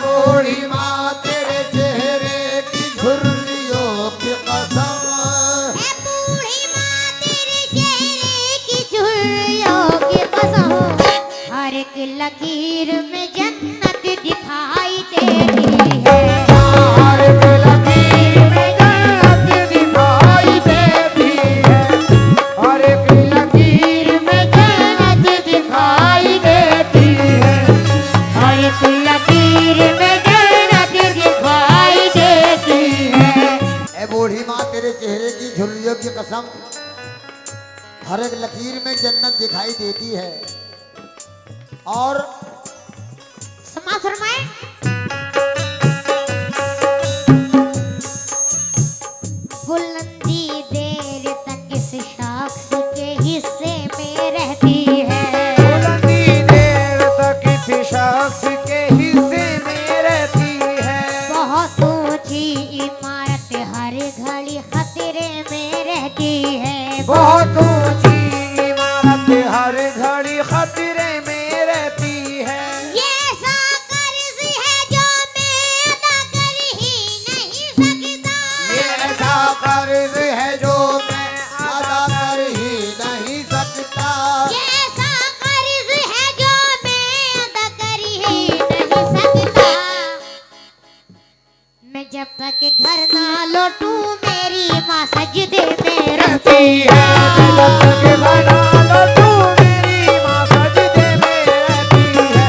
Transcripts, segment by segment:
बूढ़ी माँ तेरे चेहरे की झुर्रियों की कसम, बूढ़ी माँ तेरे चेहरे की झुर्रियों की कसम, हर एक लकीर में जन्नत दिखाई देती है। हर एक लकीर में जन्नत दिखाई देती है, हर एक लकीर में जन्नत दिखाई देती है, हर एक लकीर में जन्नत दिखाई देती है। ए बूढ़ी माँ तेरे चेहरे की झुर्रियों की कसम, हर एक लकीर में जन्नत दिखाई देती है। और समाज फरमाए। बुलंदी देर तक इस शख्स के हिस्से में रहती है, बुलंदी देर तक किसी शख्स के हिस्से में रहती है, बहुत ऊंची इमारत हर घड़ी खतरे में रहती है, बहुत ऊंची इमारत हर घड़ी खतरे में रहती है। ये ऐसा कर्ज है जो मैं अदा कर ही नहीं सकता, ये ऐसा कर्ज है जो मैं अदा कर ही नहीं सकता, ये ऐसा कर्ज है जो मैं अदा कर ही नहीं सकता। मैं जब तक घर ना लौटूं मेरी माँ सजदे में रहती है, जब तक बना लो तू मेरी माँ सजदे में रहती है,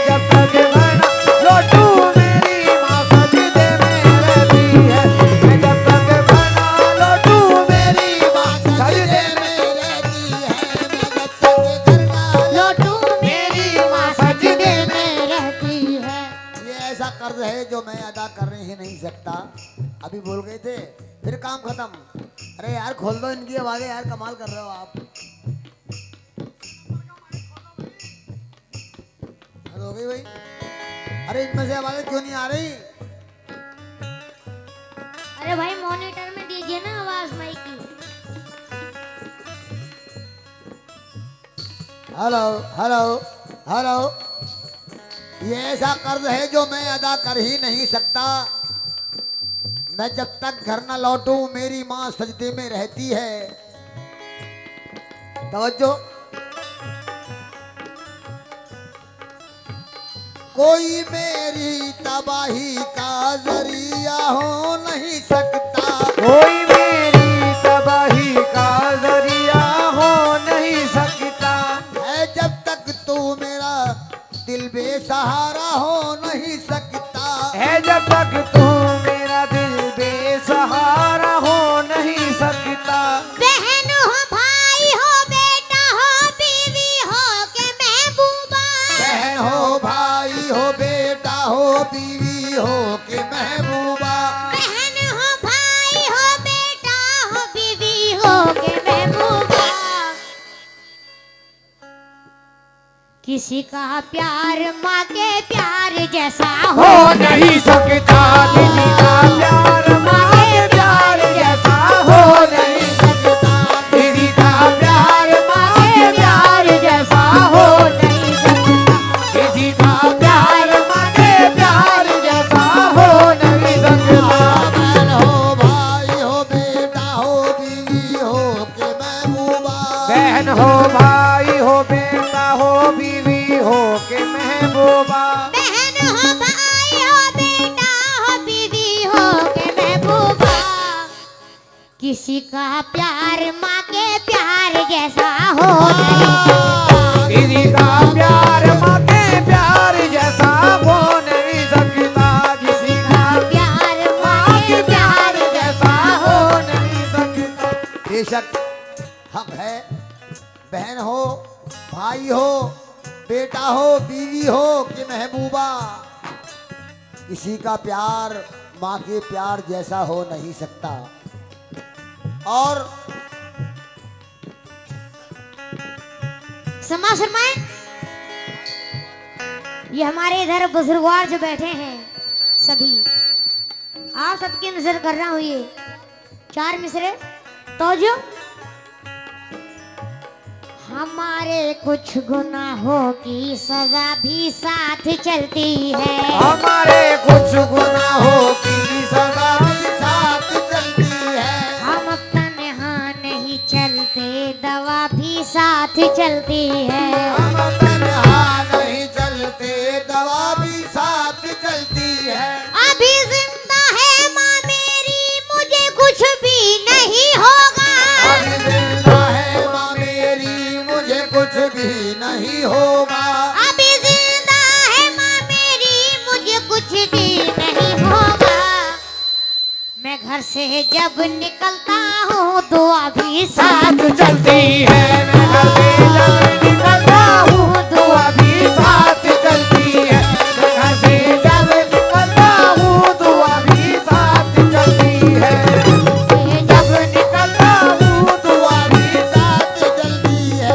जब तक बना लो तू मेरी माँ सजदे में रहती है, जब तक बना लो तू मेरी माँ सजदे में रहती है, जब तक करना लौटूं मेरी माँ सजदे में रहती है। ये ऐसा कर्ज है जो मैं अदा कर ही नहीं सकता। अभी बोल गए थे फिर काम खत्म। अरे यार खोल दो इनकी आवाजें यार, कमाल कर रहे हो आप। हद हो गई भाई। अरे इनमें से आवाजें क्यों नहीं आ रही? अरे भाई मॉनिटर में दीजिए ना आवाज माइक की। Hello hello hello. ये ऐसा कर्ज है जो मैं अदा कर ही नहीं सकता। मैं जब तक घर न लौटूं मेरी माँ सजदे में रहती है। तवज्जो। कोई मेरी तबाही का जरिया हो नहीं सकता, कोई मेरी तबाही का जरिया हो नहीं सकता है, जब तक तू मेरा दिल बेसहारा हो नहीं सकता है, जब तक तू मेरा दिल बेसहारा हो नहीं सकता। बहन हो भाई हो बेटा हो बीवी हो के महबूबा, बहन हो भाई हो बेटा हो बीवी हो के महबूबा, बहन हो भाई हो बेटा हो बीवी हो के महबूबा। किसी का प्यार माँ के प्यार जैसा हो नहीं सकता, किसी का प्यार माँ के प्यार जैसा हो नहीं सकता, किसी का प्यार माँ के प्यार जैसा हो नहीं सकता, किसी का प्यार माँ के प्यार जैसा हो नहीं सकता। बहन हो भाई हो बेटा हो बीवी हो के महबूबा, बहन हो भाई हो बेटा हो बीवी हो के महबूबा, बहन हो भाई हो बेटा हो बीवी हो के महबूबा। किसी का प्यार माँ के प्यार जैसा हो नहीं, किसी का प्यार माँ के प्यार जैसा हो नहीं सकता, किसी का प्यार माँ के प्यार जैसा हो नहीं सकता। बेशक हक है, बहन हो भाई हो बेटा हो बीवी हो कि महबूबा, किसी का प्यार माँ के प्यार जैसा हो नहीं सकता। और समाज फरमाए। ये हमारे इधर बुजुर्गवार जो बैठे हैं सभी, आप सबकी नजर कर रहा हूँ। ये 4 मिसरे तो जो हमारे कुछ गुनाहों की सजा भी साथ चलती है। हमारे कुछ गुनाहों की सजा भी साथ चलती है। हम तन्हा नहीं चलते, दवा भी साथ चलती है। हम तन्हा नहीं चलते, दवा भी साथ चलती है। अभी जिंदा है माँ मेरी, मुझे कुछ भी नहीं होगा। अभी जिंदा है माँ मेरी, मुझे कुछ भी नहीं होगा। अभी जिंदा है माँ मेरी, मुझे कुछ भी नहीं होगा। मैं घर से जब निकलता हूँ दुआ भी साथ चलती है। मैं घर से जब निकलता हूँ दुआ भी साथ चलती है। मैं घर से जब निकलता हूँ दुआ भी साथ चलती है। जब निकलता हूँ दुआ भी साथ चलती है।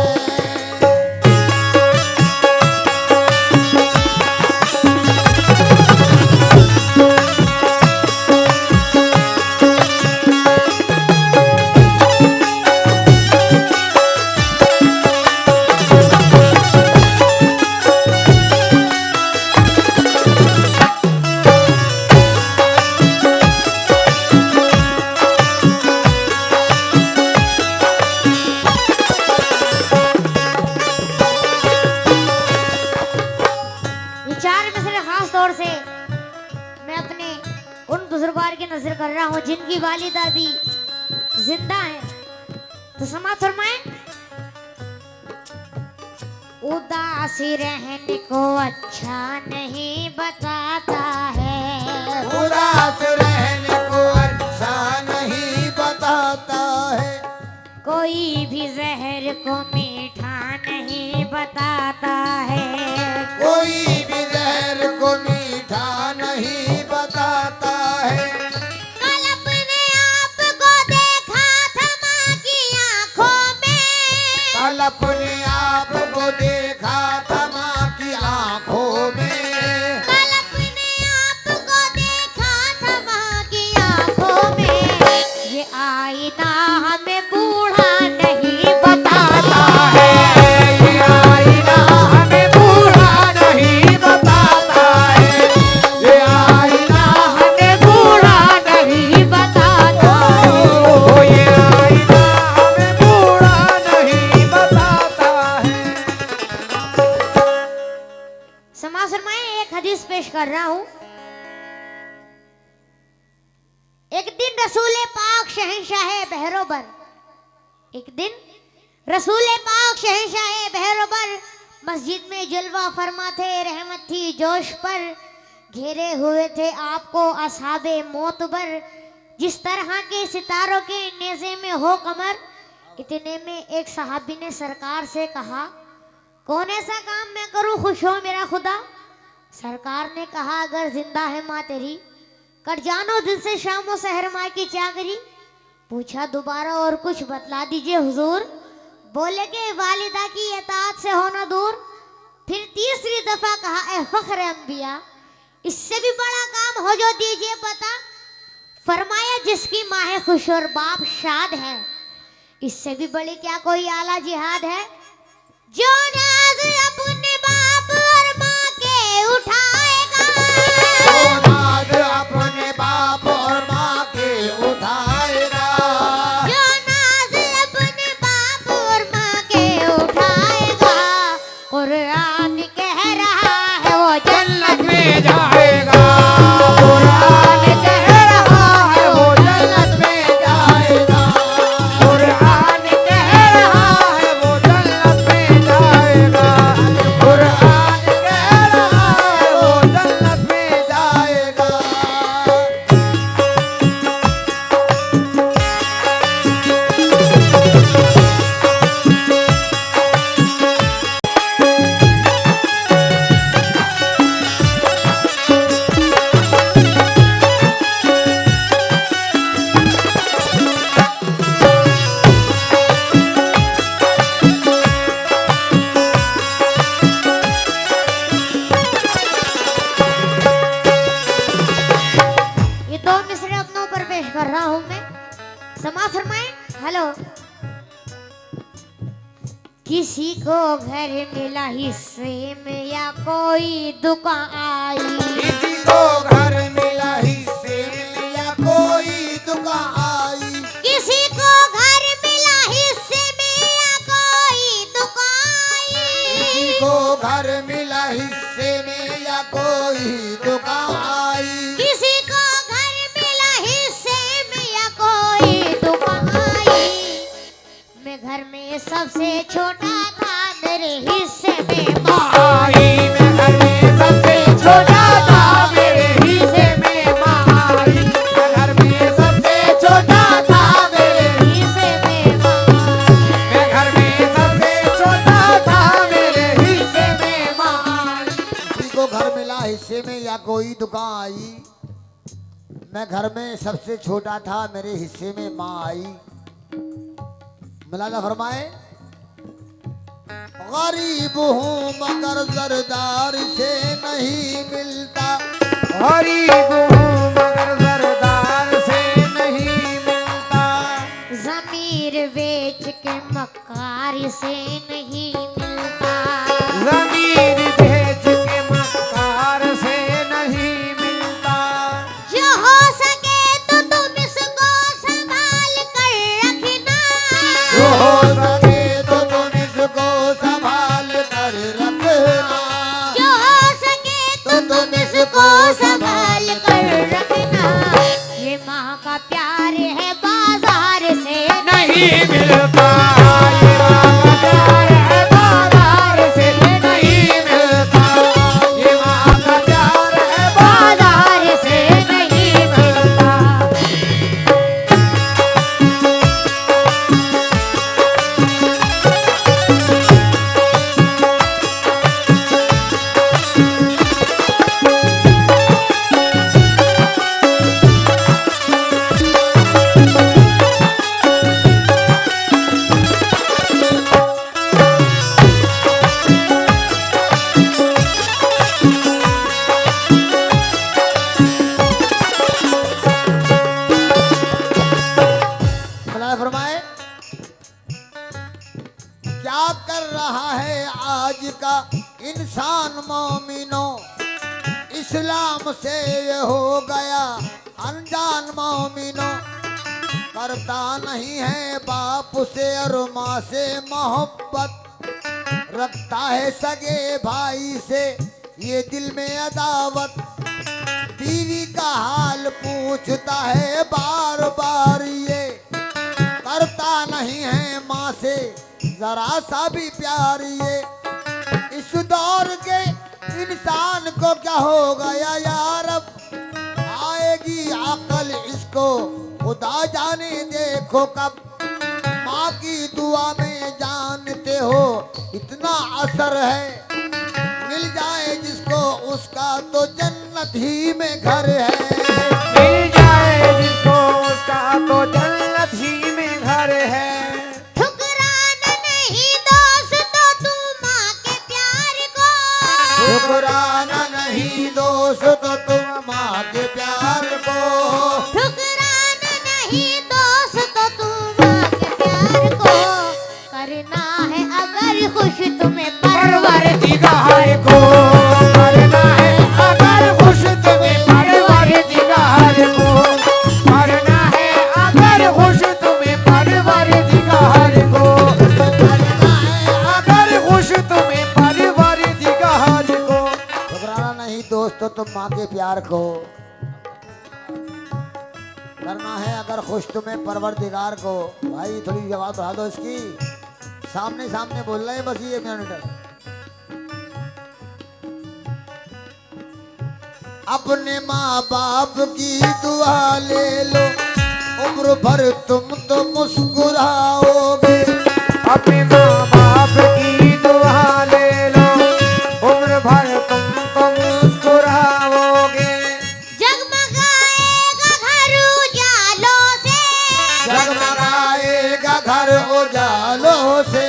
विचार में सिर्फ खास तौर से मैं अपने उन बुजुर्गवार की नजर कर रहा हूँ जिनकी वालिदा भी जिंदा है। तो समाज फरमाए, उदासी रहने को अच्छा नहीं बताता है। उदास रहने को अच्छा नहीं बताता है। कोई भी जहर को मीठा नहीं बताता है। कोई भी जहर को मीठा नहीं बताता है। कल अपने आप को देखा था माँ की आंखों में। कल अपने आप को देखा था माँ की आंखों में। कल अपने आप को देखा था माँ की आंखों में। ये आईना हमें बूढ़ा नहीं बताता है। ये आईना हमें बूढ़ा नहीं बताता है। ये आईना हमें बूढ़ा नहीं बताता। ओ, ये आईना हमें बूढ़ा नहीं बताता है। समाज फरमाए, एक हदीस पेश कर रहा हूँ। एक दिन रसूले पाक शहंशाह बहरोबर, एक दिन रसूले पाक शहंशाह बहरोबर मस्जिद में जलवा फरमा थे, रहमत थी जोश पर, घेरे हुए थे आपको असहाबे मोतबर। जिस तरह के सितारों के नेज़े में हो कमर, इतने में एक सहाबी ने सरकार से कहा, कौन ऐसा काम मैं करूं खुश हो मेरा खुदा। सरकार ने कहा, अगर जिंदा है माँ तेरी, कट जानो दिल से शामो सहर माँ की चाकरी। पूछा दोबारा और कुछ बतला दीजिए हुजूर। बोले कि वालिदा की इताअत से होना दूर। फिर तीसरी दफा कहा, ए फख्र अंबिया, इससे भी बड़ा काम हो जो दीजिए पता। फरमाया, जिसकी माँ है खुश और बाप शाद है, इससे भी बड़ी क्या कोई आला जिहाद है। जो नाज अपने बाप और माँ के उठाएगा, ओ नाज अपने बाप और माँ के उठाएगा। जो नाज अपने बाप और माँ के उठाएगा, कुरान कह रहा है वो जन्नत में जाएगा। कुरान कह रहा है वो जन्नत में जाएगा। कुरान कह रहा है वो जन्नत में जाएगा। कुरान कह रहा है वो जन्नत में जाएगा। ये दो मिसरे अपनों पर पेश कर रहा हूं मैं। समा फरमाए, हेलो। किसी को घर मिला हिस्से में या कोई दुकान आई, किसी को घर मिला हिस्से में या कोई दुकान आई, किसी को घर मिला हिस्से में या कोई दुकान किसी आई, को घर मिला हिस्से में या कोई दुकान आई, किसी को घर मिला हिस्से में या कोई दुकान आई। मैं घर में सबसे छोटा था, मेरे हिस्से में माँ आई, मैं घर में सबसे छोटा था, मेरे हिस्से में माँ आई, मैं घर में सबसे छोटा था, मेरे हिस्से में माँ आई। मैं घर में सबसे छोटा था, मेरे हिस्से में माँ आई। किसी को घर मिला हिस्से में या कोई दुकान आई, मैं घर में सबसे छोटा था, मेरे हिस्से में माँ आई। मौलाना फरमाए, गरीब हूँ मगर जरदार से नहीं मिलता, गरीब हूँ मगर जरदार से नहीं मिलता, ज़मीर बेच के मक्कार से नहीं मिलता, ज़मीर बेच के मक्कार से नहीं मिलता, जो हो सके तो तुम इसको संभाल कर रखना, जो हो सके तो तुम इसको संभाल कर रखना, जो हो सके तो तुम इसको संभाल कर रखना। ये माँ का प्यार है बाजार से नहीं मिलता, ये माँ का प्यार है बाजार से नहीं मिलता, ये माँ का प्यार है बाजार से नहीं मिलता। मौलाना फरमाए, क्या कर रहा है आज का इंसान मोमिनो, इस्लाम से ये हो गया अनजान मोमिनो, करता नहीं है बाप से और माँ से मोहब्बत, रखता है सगे भाई से ये दिल में अदावत, बीवी का हाल पूछता है बार बार ये, करता नहीं है माँ से जरा सा भी प्यार ये। इस दौर के इंसान को क्या हो गया यार, अब आएगी अकल इसको खुदा जाने देखो कब, माँ की दुआ में जानते हो इतना असर है, मिल जाए जिसको उसका तो जन्नत ही में घर है, मिल जाए जिसको उसका तो जन्नत ही में घर है। ठुकराना नहीं दोस्तों तुम माँ के प्यार को, ठुकराना नहीं दोस्तों तुम माँ के प्यार को, ठुकराना नहीं दोस्तों तुम माँ के प्यार को, करना है अगर खुश तुम्हें परवरदिगार को, करना है अगर खुश तुम्हें परवरदिगार को, करना है अगर खुश तुम्हें परवरदिगार को, करना है अगर खुश तुम्हें परवरदिगार को। ठुकराना नहीं दोस्तों तुम माँ के प्यार को, करना है अगर खुश तुम्हें परवरदिगार को। भाई थोड़ी जवाब बढ़ा दो इसकी, सामने सामने बोल रहे हैं बस ये मिनट। अपने माँ बाप की दुआ ले लो, उम्र भर तुम तो मुस्कुराओगे, अपने माँ बाप की दुआ ले लो, उम्र भर तुम तो मुस्कुराओगे, जगमगाएगा घर उजालों से, जगमगाएगा घर उजालों से,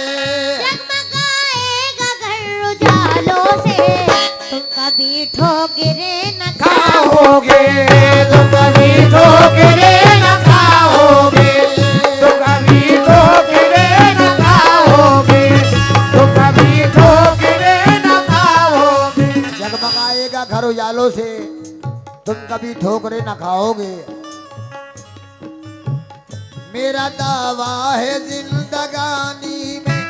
जगमगाएगा घर उजालों से, तुम कभी ठोकरे न खाओगे, तुम कभी ठोकरे न खाओगे, तुम कभी ठोकरे न खाओगे, सालों से तुम कभी ठोकरे न खाओगे। मेरा दावा है जिंदगानी में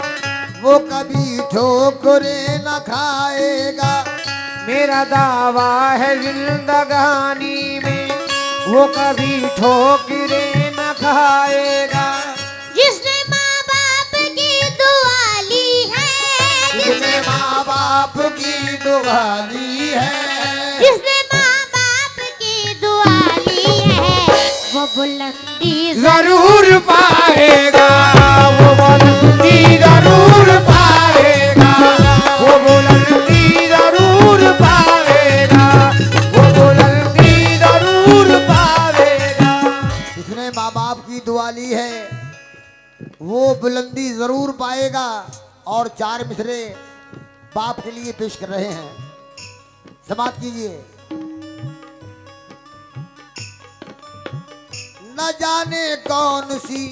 वो कभी ठोकरे न खाएगा। मेरा दावा है जिंदगानी में वो कभी ठोकरे न खाएगा। जिसने माँ बाप की दुआ ली है, जिसने माँ बाप की दुआ ली है, जिसने माँ बाप की दुआ ली है, वो बुलंदी जरूर पाएगा, वो बुलंदी जरूर पाएगा, वो बुलंदी जरूर पाएगा, वो बुलंदी जरूर पाएगा। जिसने माँ बाप की दुआ ली है वो बुलंदी जरूर पाएगा। और चार मिसरे बाप के लिए पेश कर रहे हैं, समाप्त कीजिए। न जाने कौन सी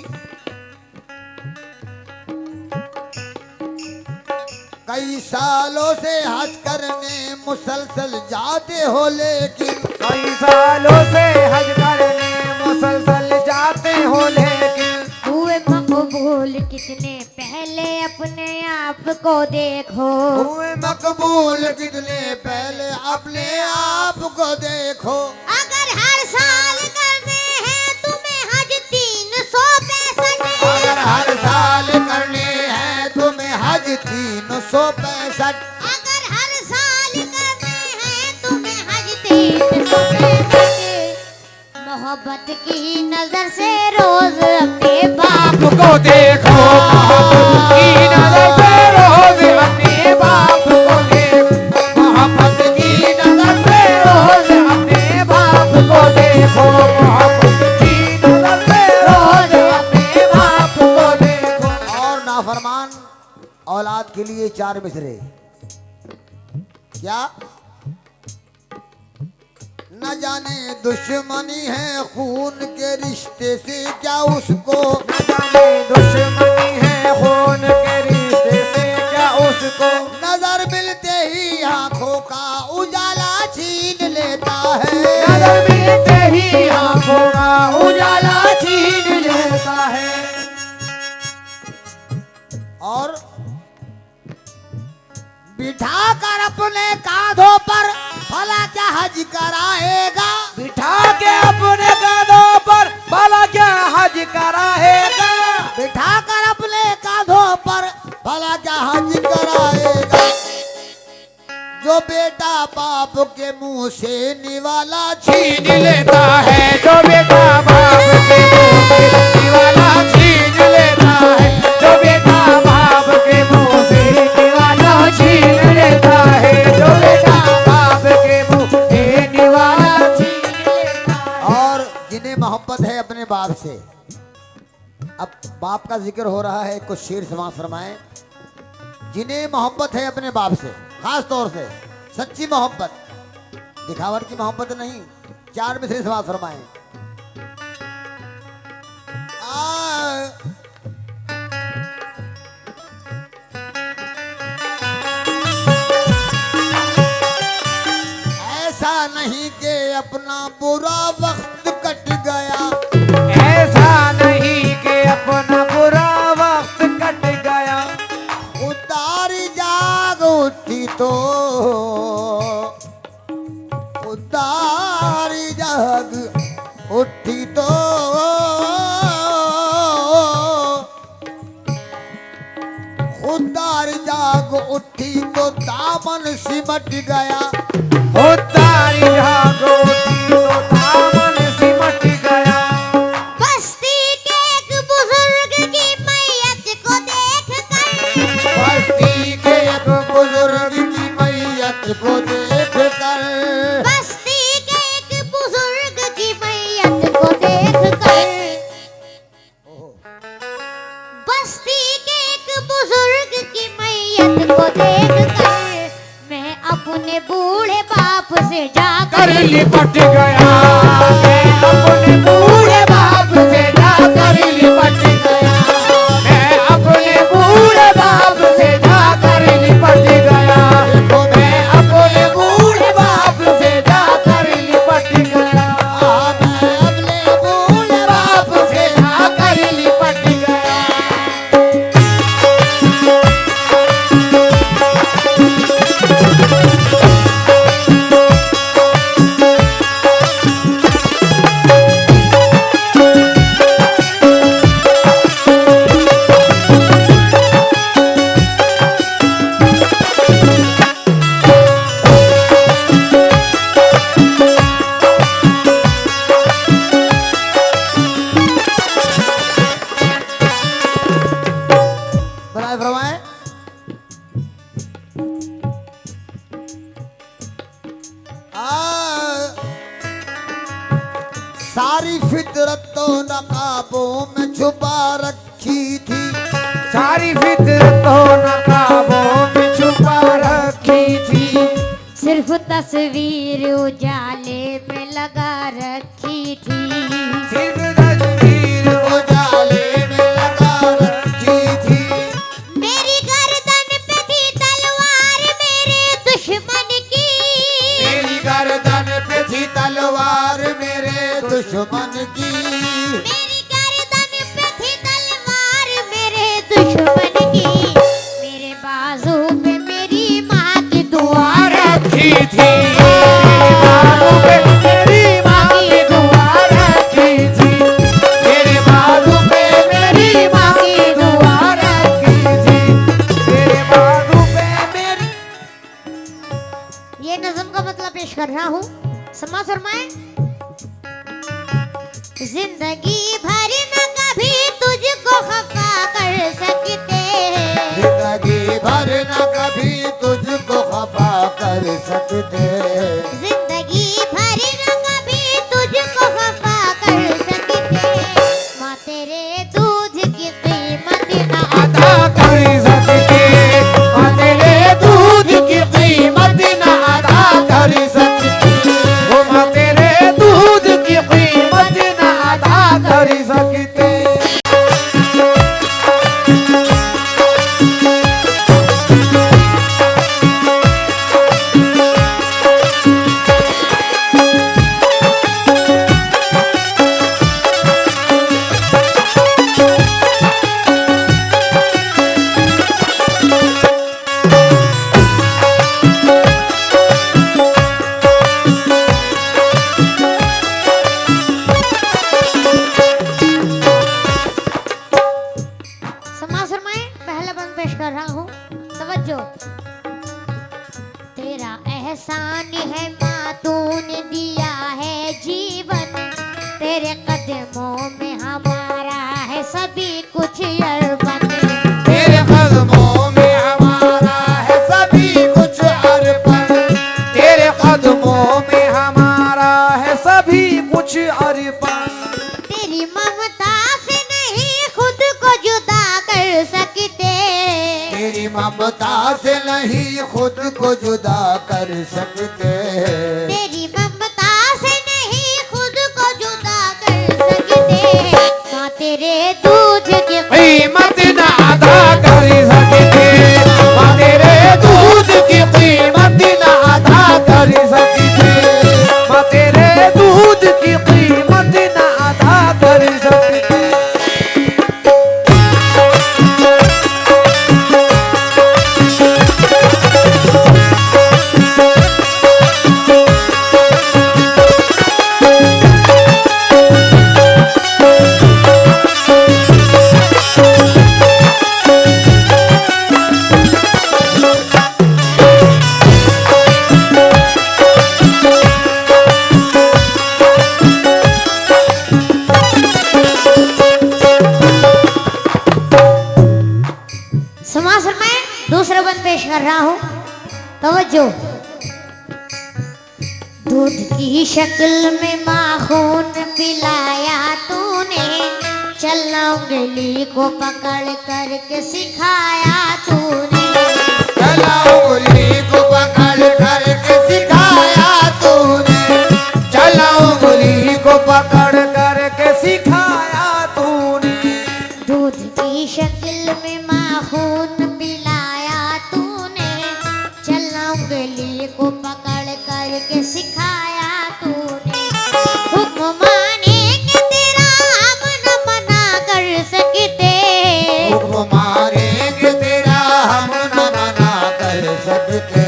कई सालों से हज करने मुसलसल जाते हो, लेकिन कई सालों से हज करने मुसलसल जाते हो, लेकिन हुए मकबूल कितने पहले अपने आप को देखो। हुए मकबूल कितने पहले अपने आप को देखो। अगर हर साल करने हैं तुम्हें हज 365, अगर हर साल करने हैं तुम्हें हज 365, अगर हर साल करने हैं तुम्हें हज 365, मोहब्बत की नजर से रोज अपने बाप को देखो, मोहब्बत की नजर से रोज अपने बाप को देखो, मोहब्बत की नजर से रोज अपने बाप को देखो, मोहब्बत की नजर से रोज अपने बाप को देखो। और नाफरमान औलाद के लिए चार मिसरे। क्या न जाने दुश्मनी है खून के रिश्ते से क्या उसको, न जाने दुश्मनी है खून के रिश्ते से क्या उसको, नजर मिलते ही आंखों का उजाला छीन लेता है। नजर मिलते ही आंखों का उजाला छीन लेता है। और बिठा कर अपने कांधों पर भला क्या हज कराएगा। बिठा के अपने कांधों पर भला क्या हज कराएगा। बिठा कर अपने कांधों पर भला क्या हज कराएगा। जो बेटा बाप के मुंह से निवाला छीन लेता है, जो बेटा बाप के मुंह से निवाला छीन लेता है, जो बेटा बाप के मुंह से निवाला छीन लेता है, जो बेटा बाप के मुंह से निवाला छीन लेता है। और जिन्हें मोहब्बत है अपने बाप से, अब बाप का जिक्र हो रहा है, कुछ शेर समाज फरमाएं। जिन्हें मोहब्बत है अपने बाप से, खास तौर से सच्ची मोहब्बत, दिखावट की मोहब्बत नहीं, चार मिसरे समाज फरमाएं। ऐसा नहीं कि अपना बुरा वक्त कट गया, ऐसा नहीं कि अपना बुरा वक्त कट गया। उतारी जाग उठी तो, उतारी जाग उठी तो, उतारी जाग उठी तो दामन सिमट गया। उतारी जाग उठी तो दामन सिमट गया। बस्ती के एक बुजुर्ग की मैयत को देखकर, बस्ती के एक बुजुर्ग की मैयत को देखकर, बस्ती के एक बुजुर्ग की मैयत को देखकर, बस्ती के एक बुजुर्ग की मैयत को देखकर, मैं अपने बूढ़े बाप से जाकर कर लिपट गया। मैं अपने बूढ़े बाप से जाकर लिपट गया। मैं अपने बूढ़े बाप से जाकर लिपट गया। मैं अपने बूढ़े बाप से सारी फितरत तो नकाबों में छुपा रखी थी। सारी फितरत तो नकाबों में छुपा रखी थी। सिर्फ तस्वीर उजाले में लगा रखी थी। सिर्फ तस्वीर उजाले में लगा रखी थी। मेरी गर्दन पे थी तलवार मेरे दुश्मन की। मेरी गर्दन पे थी तलवार मेरे दुश्मन की। मेरी गर्दन पे थी तलवार मेरे दुश्मन की। मेरे बाजू पे मेरी माँ की दुआ रखी थी। बाजू पे मेरी माँ की दुआ रखी थी। मेरे बाजू पे मेरी माँ की दुआ रखी थी। मेरे बाजू पे मेरी। ये नज़म का मतलब पेश कर रहा हूँ, समाज फरमाए। जिंदगी भर न कभी तुझको खफा कर सकते। जिंदगी भर न कभी तुझको खफा कर सकते। जिंदगी भर न कभी तुझको खफा कर सकते। माँ तेरे दूध की कीमत न अदा कर सकते। माँ तेरे दूध की कीमत न अदा कर सकते। वो माँ तेरे दूध की कीमत न अदा कर सकते। समाज फरमाए। पहला बंद पेश कर रहा हूँ, तवज्जो। तेरा एहसान है माँ, तूने दिया है जीवन। तेरे कदमों में हमारा है सभी कुछ अर्पण। तेरे कदमों में हमारा है सभी कुछ अर्पण। तेरे कदमों में हमारा है सभी कुछ अर्पण। तेरी ममता से नहीं खुद को जुदा कर सकते। तेरी ममता से नहीं खुद को जुदा कर सकते। तेरी ममता से नहीं खुद को जुदा कर सकते। माँ तेरे दूध की कीमत न अदा कर सकते। माँ तेरे दूध की कीमत न अदा कर सकते। माँ तेरे दूध की कीमत न अदा कर सकते। समाज में दूसरा बंद पेश कर रहा हूँ, तवज्जो। दूध की शक्ल में माखून पिलाया तूने। चलना उंगली को पकड़ करके सिखाया तूने। चला उंगली को पकड़ करके सिखाया तूने। चला उंगली को पकड़ करके सिखाया तूने। दूध की शक्ल में माखून पिलाया तूने। चलना उंगली को पकड़ करके सिखाया तूने। हुक्म माने के तेरा हम न मना कर सकते। हुक्म मारेंगे तेरा हम न मना कर सकते।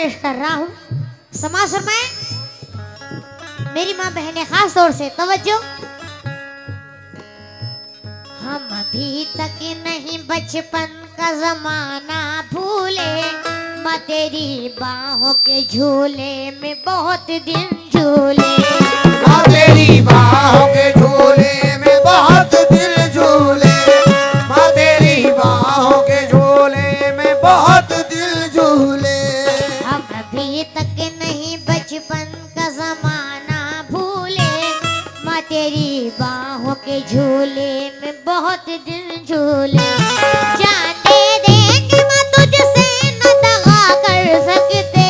पेश कर रहा हूँ। समाज फरमाएं। मेरी माँ बहनें खास तौर से तवज्जो। हम अभी तक नहीं बचपन का जमाना भूले, माँ तेरी बाहों के झूले में बहुत दिन झूले। माँ तेरी बाहों के झूले में बहुत दिल झूले, माँ तेरी बाहों के झूले में बहुत दिल झूले। हम अभी तक नहीं बचपन का जमाना भूले, माँ तेरी बाहों के झूले में बहुत दिन झूले। जान दे देंगे माँ तुझसे न दगा कर सकते,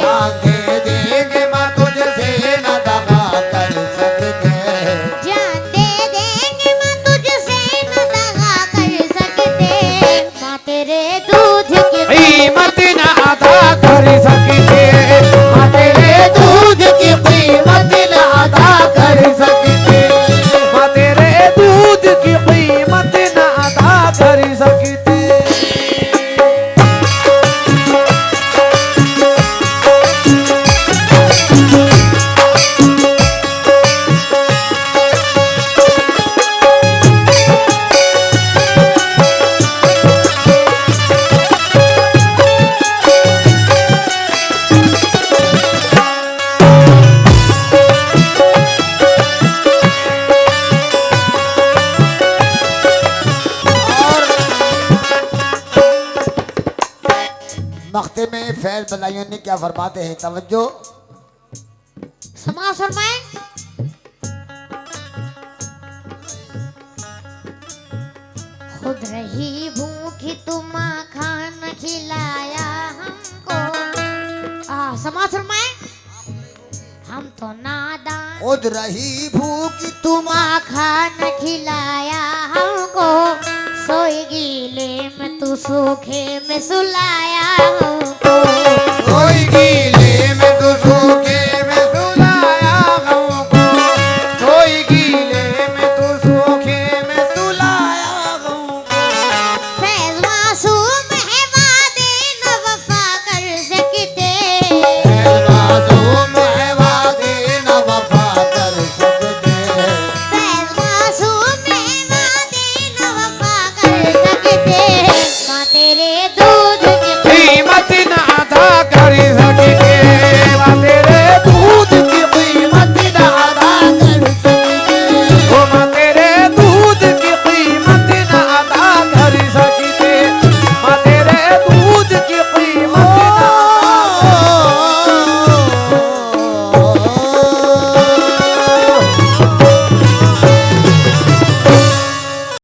जान दे देंगे माँ तुझसे न दगा कर सकते, जान दे देंगे माँ तुझसे न दगा कर सकते। माँ तेरे दूध की कीमत न अदा कर सकते, माँ तेरे दूध की कीमत न अदा कर सकते, माँ तेरे दूध की कीमत न अदा कर सकते। मख्ते में फैज बलाइयों ने क्या फरमाते हैं, तवज्जो। समाज फरमाएं। खुद रही भूखी तुम खाना खिलाया हमको। समाज फरमाएं। हम तो नादान खुद रही भूखी तुम खाना खिलाया हमको, सोए गीले में तू सूखे में सुलाया हमको। कोई गीले